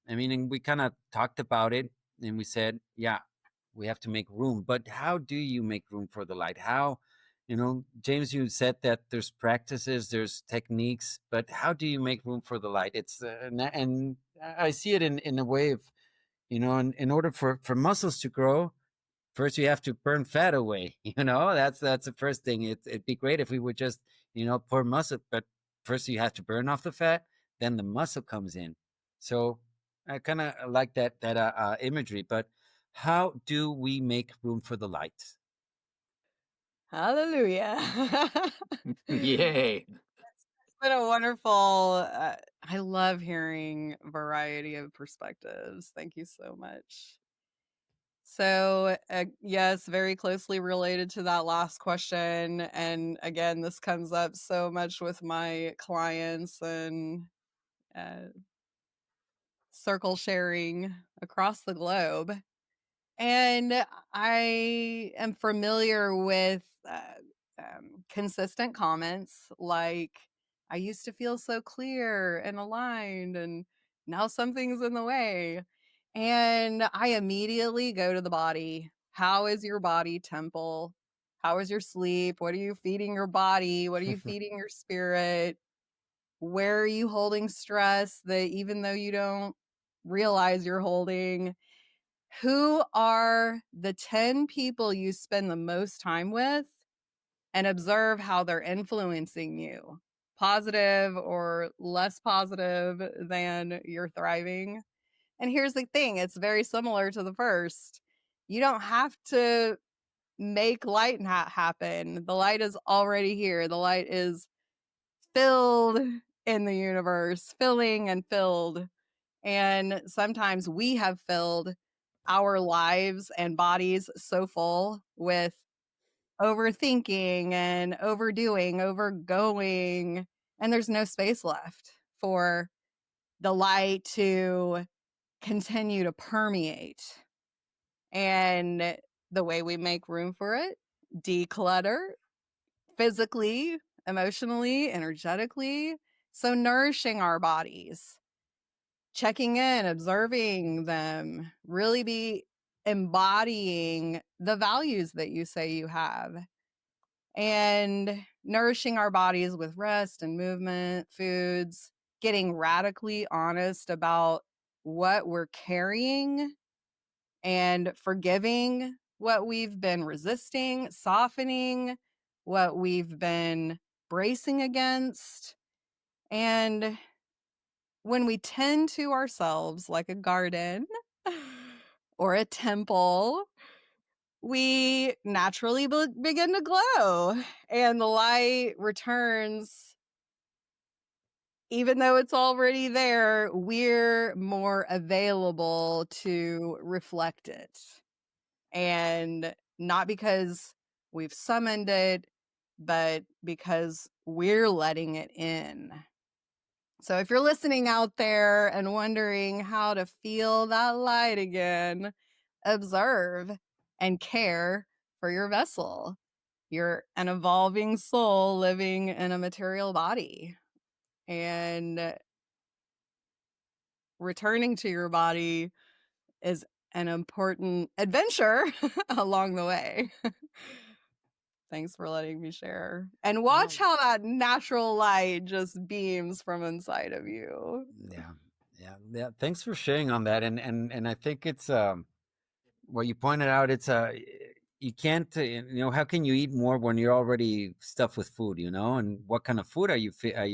I mean, and we kind of talked about it, and we said, yeah, we have to make room. But how do you make room for the light? How, James, you said that there's practices, there's techniques, but how do you make room for the light? It's and I see it in a way of, in order for muscles to grow, first you have to burn fat away. That's the first thing. It'd be great if we would just, pour muscle, but first you have to burn off the fat, then the muscle comes in. So I kind of like that imagery. But how do we make room for the light? Hallelujah. Yay! It's been a wonderful, I love hearing variety of perspectives. Thank you so much. So, yes, very closely related to that last question. And again, this comes up so much with my clients and uh, circle sharing across the globe. And I am familiar with consistent comments like, I used to feel so clear and aligned, and now something's in the way. And I immediately go to the body. How is your body temple? How is your sleep? What are you feeding your body? What are you feeding your spirit? Where are you holding stress that even though you don't realize you're holding? Who are the 10 people you spend the most time with, and observe how they're influencing you, positive or less positive than you're thriving? And here's the thing, it's very similar to the first. You don't have to make light happen. The light is already here. The light is filled in the universe, filling and filled. And sometimes we have filled our lives and bodies so full with overthinking and overdoing, overgoing, and there's no space left for the light to continue to permeate. And the way we make room for it, declutter physically, emotionally, energetically. So, nourishing our bodies, checking in, observing them, really be embodying the values that you say you have, and nourishing our bodies with rest and movement, foods, getting radically honest about what we're carrying and forgiving what we've been resisting, softening what we've been bracing against. And when we tend to ourselves like a garden or a temple, we naturally begin to glow and the light returns. Even though it's already there, we're more available to reflect it. And not because we've summoned it, but because we're letting it in. So if you're listening out there and wondering how to feel that light again, observe and care for your vessel. You're an evolving soul living in a material body. And returning to your body is an important adventure along the way. Thanks for letting me share. And watch No. how that natural light just beams from inside of you. Yeah, yeah, yeah. Thanks for sharing on that, and I think it's what you pointed out. It's you can't, how can you eat more when you're already stuffed with food, and what kind of food are you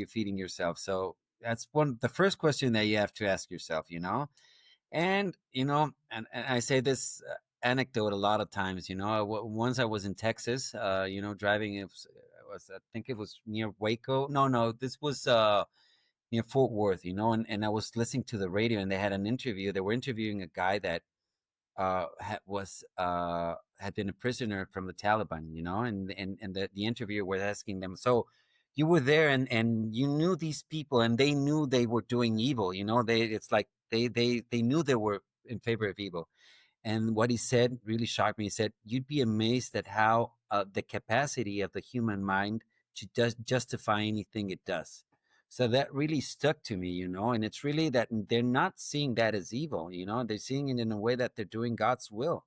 feeding yourself? So that's the first question that you have to ask yourself, and and I say this anecdote a lot of times. Once I was in Texas, driving. I think it was near Waco. No, this was near Fort Worth. And I was listening to the radio, and they had an interview. They were interviewing a guy that had been a prisoner from the Taliban. And the interviewer was asking them, so you were there, and you knew these people, and they knew they were doing evil. It's like they knew they were in favor of evil. And what he said really shocked me. He said, you'd be amazed at how the capacity of the human mind to justify anything it does. So that really stuck to me, and it's really that they're not seeing that as evil, they're seeing it in a way that they're doing God's will.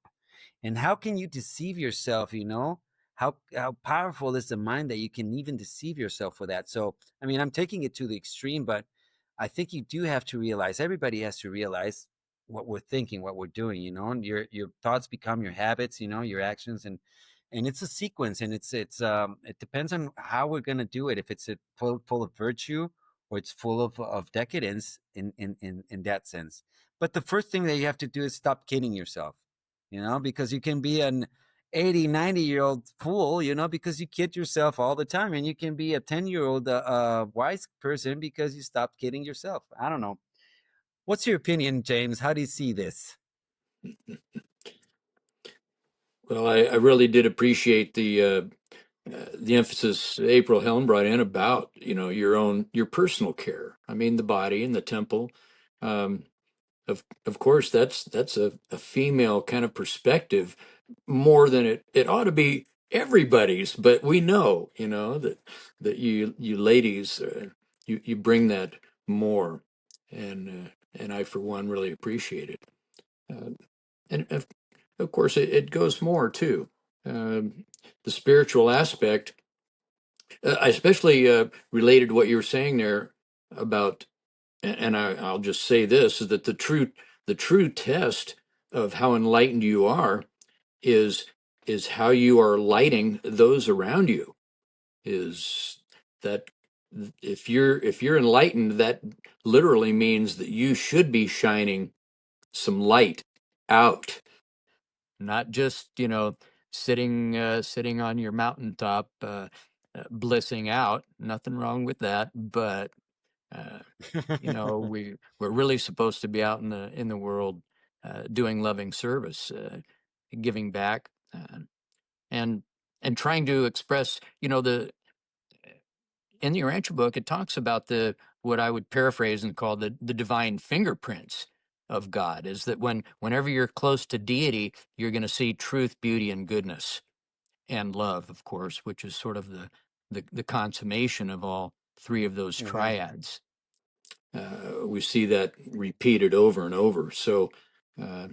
And how can you deceive yourself, how powerful is the mind that you can even deceive yourself with that? So, I mean, I'm taking it to the extreme, but I think you do have to realize, everybody has to realize what we're thinking, what we're doing, and your thoughts become your habits, your actions, and it's a sequence, and it depends on how we're going to do it. If it's full of virtue, or it's full of decadence in that sense. But the first thing that you have to do is stop kidding yourself, because you can be an 80, 90-year-old fool, because you kid yourself all the time. And you can be a 10-year-old wise person because you stopped kidding yourself. I don't know. What's your opinion, James? How do you see this? Well, I really did appreciate the emphasis April Helen brought in about, your personal care. I mean, the body and the temple. Um, of course, that's a female kind of perspective more than it ought to be everybody's. But we know, that you ladies, you bring that more, and I for one really appreciate it. And of course, it goes more too. The spiritual aspect, I especially related to what you were saying there about, and I'll just say this: is that the true test of how enlightened you are is is how you are lighting those around you. Is that if you're enlightened, that literally means that you should be shining some light out, not just sitting on your mountaintop, blissing out. Nothing wrong with that, but uh, we're really supposed to be out in the world, doing loving service, giving back, and and trying to express. The In the Urantia book, it talks about the what I would paraphrase and call the divine fingerprints of God. Is that whenever you're close to deity, you're going to see truth, beauty, and goodness, and love, of course, which is sort of the consummation of all three of those Mhm. triads. We see that repeated over and over. So, uh,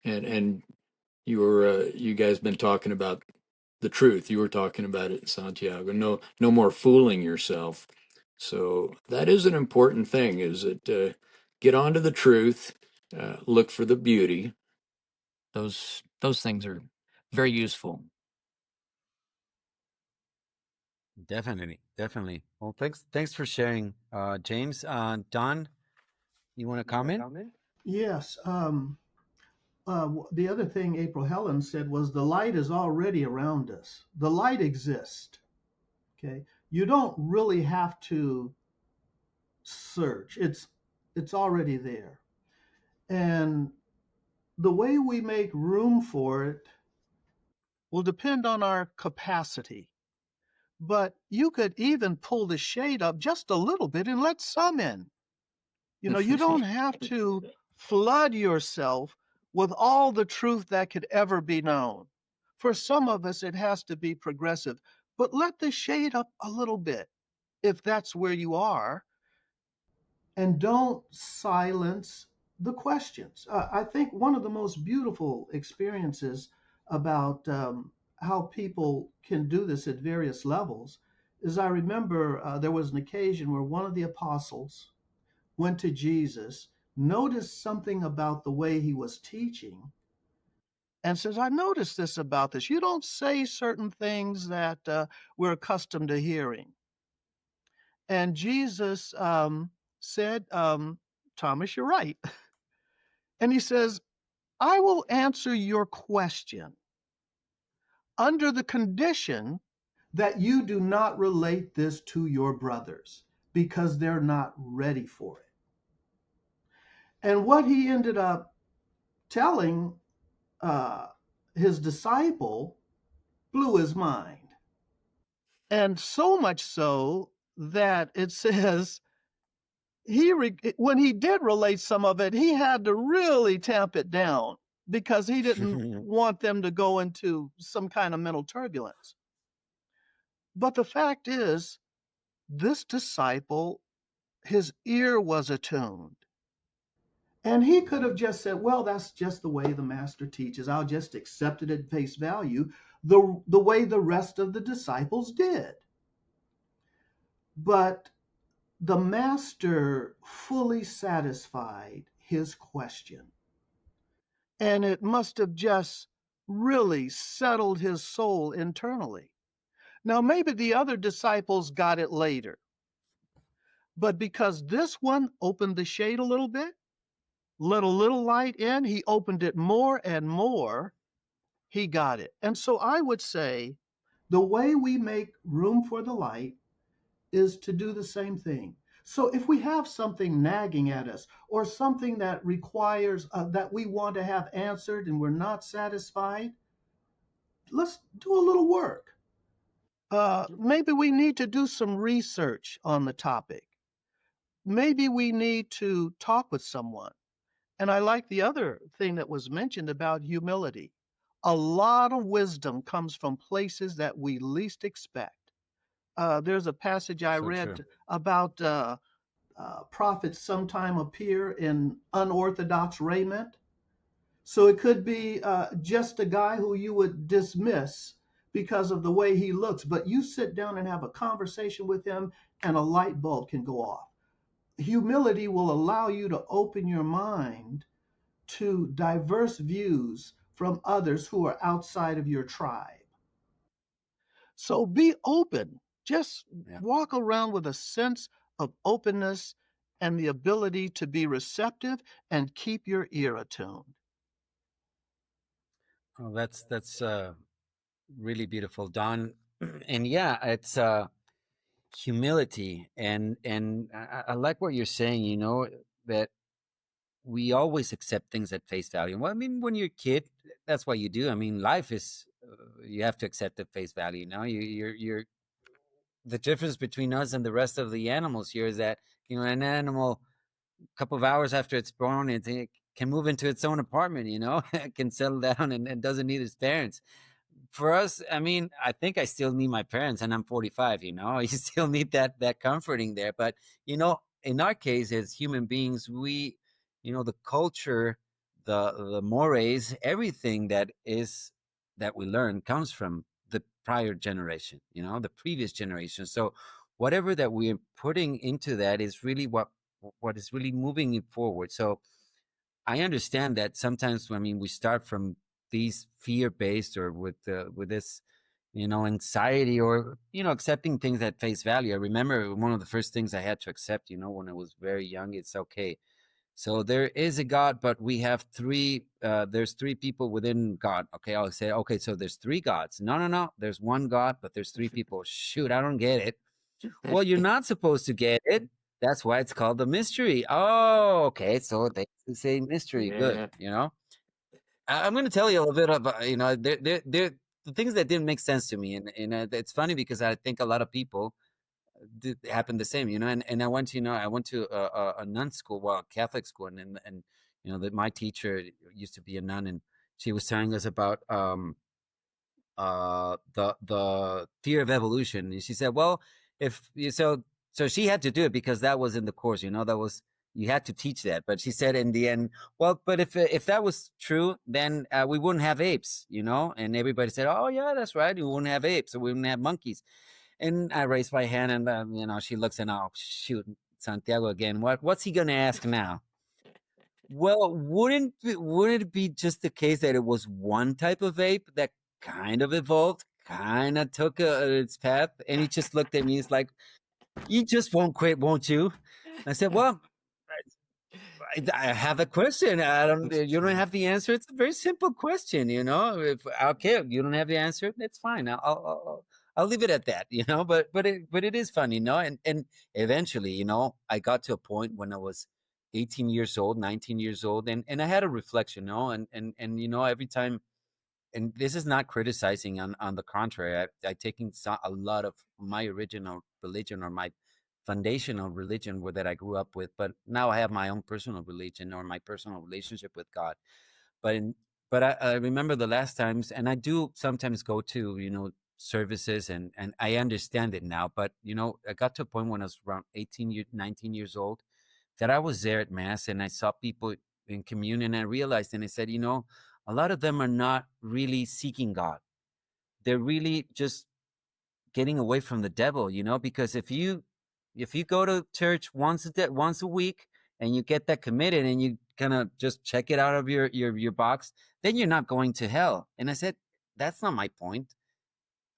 and you guys been talking about the truth. You were talking about it, Santiago. No more fooling yourself. So that is an important thing. Is that get onto the truth, look for the beauty. Those things are very useful. Definitely, definitely. Well, thanks for sharing, James. Don, you want to comment? Yes. The other thing April Helen said was the light is already around us. The light exists. Okay. You don't really have to search. It's already there. And the way we make room for it will depend on our capacity. But you could even pull the shade up just a little bit and let some in. You don't have to flood yourself with all the truth that could ever be known. For some of us, it has to be progressive, but let the shade up a little bit if that's where you are, and don't silence the questions. I think one of the most beautiful experiences about how people can do this at various levels is I remember there was an occasion where one of the apostles went to Jesus, noticed something about the way he was teaching, and says, I noticed this about this. You don't say certain things that we're accustomed to hearing. And Jesus said, Thomas, you're right. And he says, I will answer your question under the condition that you do not relate this to your brothers because they're not ready for it. And what he ended up telling uh, his disciple blew his mind. And so much so that it says when he did relate some of it, he had to really tamp it down because he didn't want them to go into some kind of mental turbulence. But the fact is, this disciple his ear was attuned. And he could have just said, well, that's just the way the master teaches. I'll just accept it at face value, the way the rest of the disciples did. But the master fully satisfied his question. And it must have just really settled his soul internally. Now, maybe the other disciples got it later, but because this one opened the shade a little bit, let a little light in, he opened it more and more, he got it. And so I would say the way we make room for the light is to do the same thing. So if we have something nagging at us or something that requires that we want to have answered and we're not satisfied, let's do a little work. Maybe we need to do some research on the topic. Maybe we need to talk with someone. And I like the other thing that was mentioned about humility. A lot of wisdom comes from places that we least expect. There's a passage I So true. read about prophets sometime appear in unorthodox raiment. So it could be just a guy who you would dismiss because of the way he looks, but you sit down and have a conversation with him and a light bulb can go off. Humility will allow you to open your mind to diverse views from others who are outside of your tribe. So be open. Just Yeah. walk around with a sense of openness and the ability to be receptive and keep your ear attuned. Oh, that's really beautiful, Don. And yeah, it's humility, and I like what you're saying. You know that we always accept things at face value. Well, I mean, when you're a kid, that's what you do. I mean, life is you have to accept at face value. Now, you're the difference between us and the rest of the animals here is that an animal, a couple of hours after it's born, it can move into its own apartment. It can settle down and doesn't need its parents. For us, I mean, I think I still need my parents, and I'm 45. You still need that comforting there. But in our case, as human beings, we, the culture, the mores, everything that we learn comes from the prior generation. The previous generation. So whatever that we're putting into that is really what is really moving it forward. So I understand that sometimes, I mean, we start from these fear-based or with this, anxiety or, accepting things at face value. I remember one of the first things I had to accept, when I was very young, it's okay. So there is a God, but we have there's three people within God. Okay, I'll say, okay, so there's three gods. No, there's one God, but there's three people. Shoot, I don't get it. Well, you're not supposed to get it. That's why it's called a mystery. Oh, okay. So they say mystery. Good. Yeah. I'm going to tell you a little bit about, they're the things that didn't make sense to me. And it's funny because I think a lot of people happened the same, and I went to a nun school, well, a Catholic school. And that my teacher used to be a nun, and she was telling us about, the theory of evolution. And she said, well, if you so she had to do it because that was in the course, that was, you had to teach that. But she said in the end, well, but if that was true, then we wouldn't have apes, and everybody said, oh yeah, that's right, we wouldn't have apes, so we wouldn't have monkeys. And I raised my hand, and she looks, and oh shoot, Santiago again, what's he gonna ask now? Well, wouldn't it be just the case that it was one type of ape that kind of evolved, kind of took its path? And he just looked at me. He's like, "You just won't quit, won't you?" I said, "Well, I have a question. I don't. That's You don't true. have the answer. It's a very simple question. If okay, you don't have the answer, that's fine. I'll leave it at that. But it is fun. And eventually, I got to a point when I was 18 years old, 19 years old, and I had a reflection. And every time. And this is not criticizing. On the contrary, I taken a lot of my original religion or my foundational religion that I grew up with, but now I have my own personal religion or my personal relationship with God. But I remember the last times, and I do sometimes go to services, and I understand it now. But I got to a point when I was around 19 years old that I was there at mass and I saw people in communion, and I realized, and I said, a lot of them are not really seeking God. They're really just getting away from the devil, because if you go to church once a week and you get that committed and you kind of just check it out of your box, then you're not going to hell. And I said, that's not my point.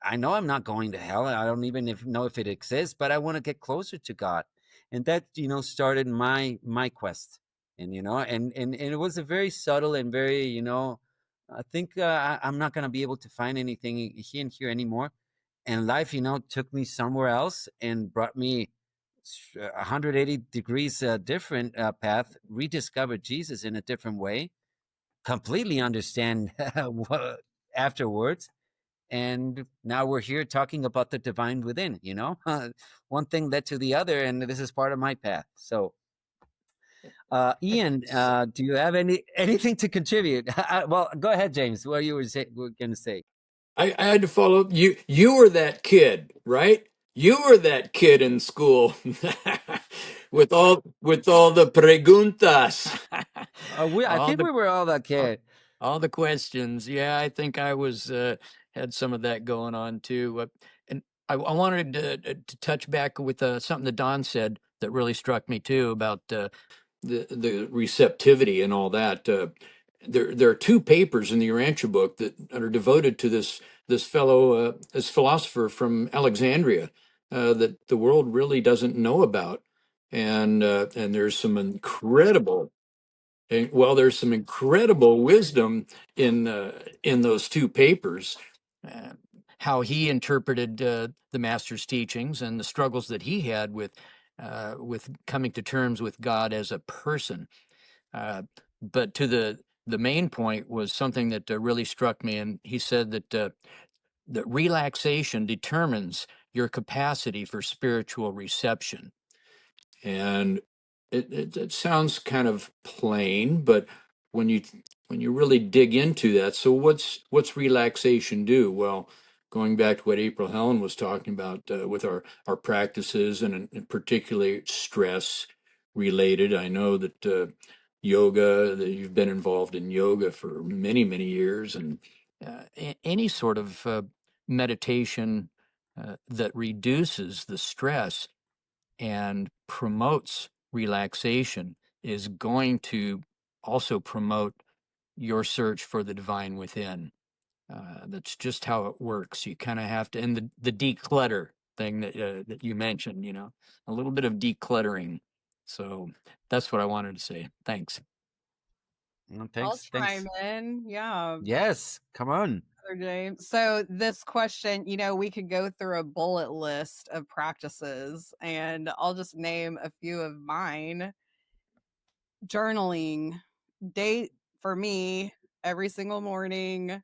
I know I'm not going to hell. I don't even know if it exists, but I want to get closer to God. And that, started my quest. And it was a very subtle and very, I think I'm not going to be able to find anything here anymore. And life, took me somewhere else and brought me 180 degrees different path, rediscovered Jesus in a different way, completely understand afterwards. And now we're here talking about the divine within. One thing led to the other, and this is part of my path. So Ian, do you have anything to contribute? Well, go ahead, James. What you were going to say? I had to follow up. You were that kid, right? You were that kid in school with all the preguntas. I all think the we were all that all, kid. all the questions. Yeah, I think I was had some of that going on too. And I wanted to touch back with something that Don said that really struck me too about the receptivity and all that. There are two papers in the Urantia book that are devoted to this fellow, this philosopher from Alexandria, that the world really doesn't know about, and there's some incredible. Well, there's some incredible wisdom in those two papers. Uh, how he interpreted the master's teachings and the struggles that he had with coming to terms with God as a person. But to the main point was something that really struck me, and he said that relaxation determines your capacity for spiritual reception. And it sounds kind of plain, but when you really dig into that, so what's relaxation do? Well, going back to what April Helen was talking about with our practices and particularly stress related. I know that yoga, that you've been involved in yoga for many years, and any sort of meditation that reduces the stress and promotes relaxation is going to also promote your search for the divine within. That's just how it works. You kind of have to, and the declutter thing that you mentioned, a little bit of decluttering. So that's what I wanted to say. Thanks. I'll Thanks. chime in. Yeah. Yes, come on. James. So this question, we could go through a bullet list of practices, and I'll just name a few of mine. Journaling, date for me every single morning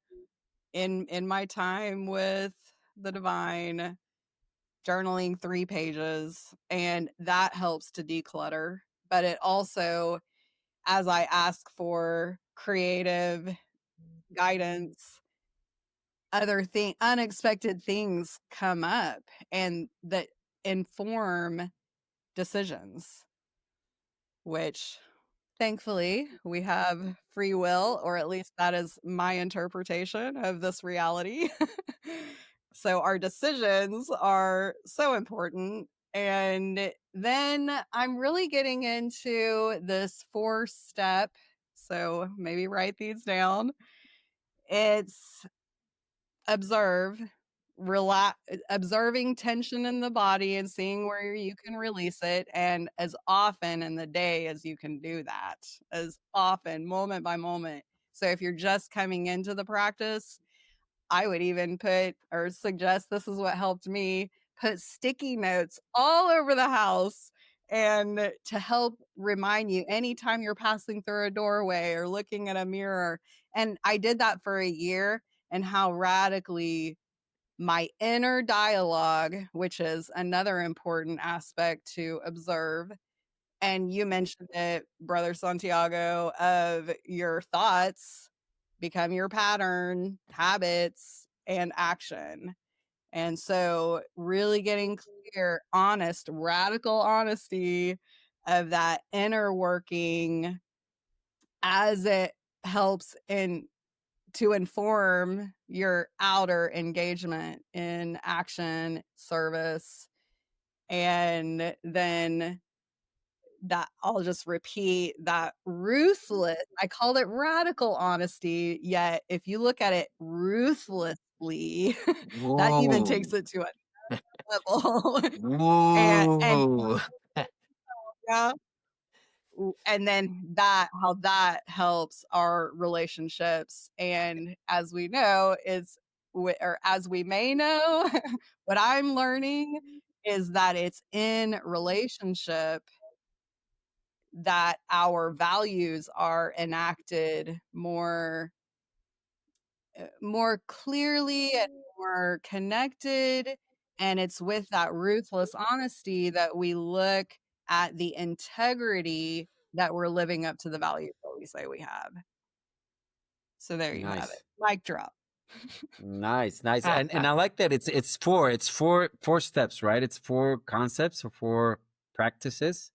in my time with the divine, journaling 3 pages, and that helps to declutter. But it also, as I ask for creative guidance, unexpected things come up and that inform decisions, which thankfully we have free will, or at least that is my interpretation of this reality. So our decisions are so important. And then I'm really getting into this 4-step. So maybe write these down. It's observe, observing tension in the body and seeing where you can release it, and as often in the day as you can do that, as often, moment by moment. So if you're just coming into the practice, I would even put or suggest, this is what helped me, put sticky notes all over the house, and to help remind you anytime you're passing through a doorway or looking at a mirror. And I did that for a year, and how radically my inner dialogue, which is another important aspect to observe. And you mentioned it, Brother Santiago, of your thoughts become your pattern, habits, and action. And so really getting clear, honest, radical honesty of that inner working as it helps to inform your outer engagement in action, service, and then that I'll just repeat that ruthless, I called it radical honesty, yet if you look at it ruthlessly, that even takes Whoa. it to a level. and Whoa. yeah, and then how that helps our relationships. And as we know, or as we may know, what I'm learning is that it's in relationship that our values are enacted more clearly and more connected. And it's with that ruthless honesty that we look at the integrity that we're living up to the values that we say we have. So there you have it. Nice. Mic drop. Nice. And I like that it's four steps, right? It's 4 concepts or 4 practices.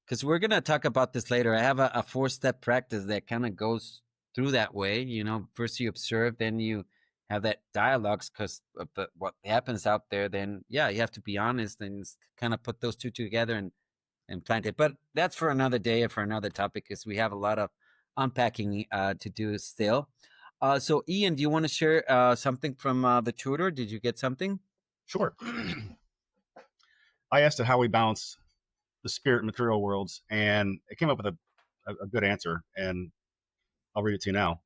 Because we're gonna talk about this later. I have a 4-step practice that kind of goes through that way. First you observe, then you have that dialogues because of what happens out there. Then you have to be honest and kind of put those 2 together and plant it. But that's for another day or for another topic, because we have a lot of unpacking to do still. So Ian, do you want to share something from the tutor? Did you get something? Sure. I asked it how we balance the spirit and material worlds, and it came up with a good answer, and I'll read it to you now.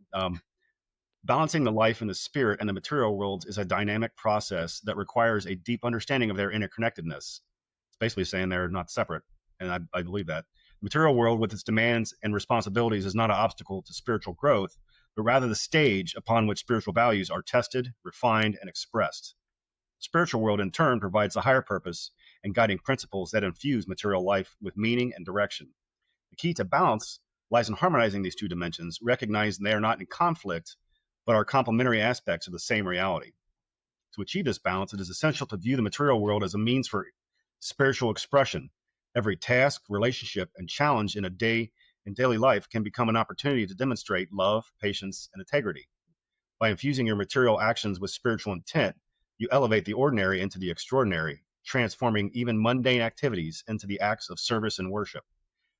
Balancing the life and the spirit and the material worlds is a dynamic process that requires a deep understanding of their interconnectedness. It's basically saying they're not separate, and I believe that. The material world, with its demands and responsibilities, is not an obstacle to spiritual growth, but rather the stage upon which spiritual values are tested, refined, and expressed. The spiritual world, in turn, provides a higher purpose and guiding principles that infuse material life with meaning and direction. The key to balance lies in harmonizing these 2 dimensions, recognizing they are not in conflict, but are complementary aspects of the same reality. To achieve this balance, it is essential to view the material world as a means for spiritual expression. Every task, relationship, and challenge in daily life can become an opportunity to demonstrate love, patience, and integrity. By infusing your material actions with spiritual intent, you elevate the ordinary into the extraordinary, transforming even mundane activities into the acts of service and worship.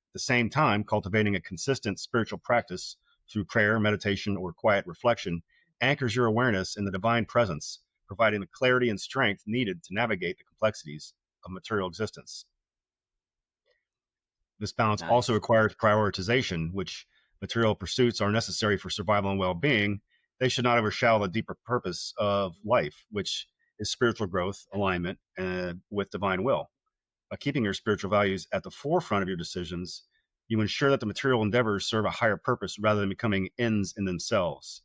At the same time, cultivating a consistent spiritual practice through prayer, meditation, or quiet reflection anchors your awareness in the divine presence, providing the clarity and strength needed to navigate the complexities of material existence. This balance also Nice. requires prioritization, which material pursuits are necessary for survival and well-being. They should not overshadow the deeper purpose of life, which is spiritual growth, alignment, with divine will. By keeping your spiritual values at the forefront of your decisions, you ensure that the material endeavors serve a higher purpose rather than becoming ends in themselves.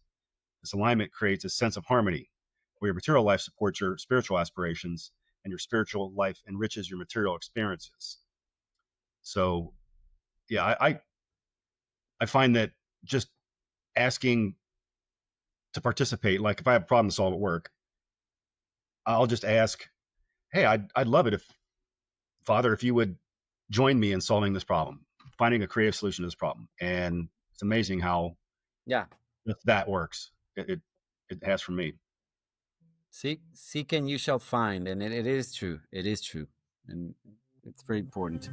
This alignment creates a sense of harmony, where your material life supports your spiritual aspirations and your spiritual life enriches your material experiences. So, yeah, I find that just asking to participate, like if I have a problem to solve at work, I'll just ask, hey, I'd love it if, Father, if you would join me in solving this problem, finding a creative solution to this problem. And it's amazing how Yeah. that works. It has for me. Seek and you shall find, and it is true. It is true, and it's very important.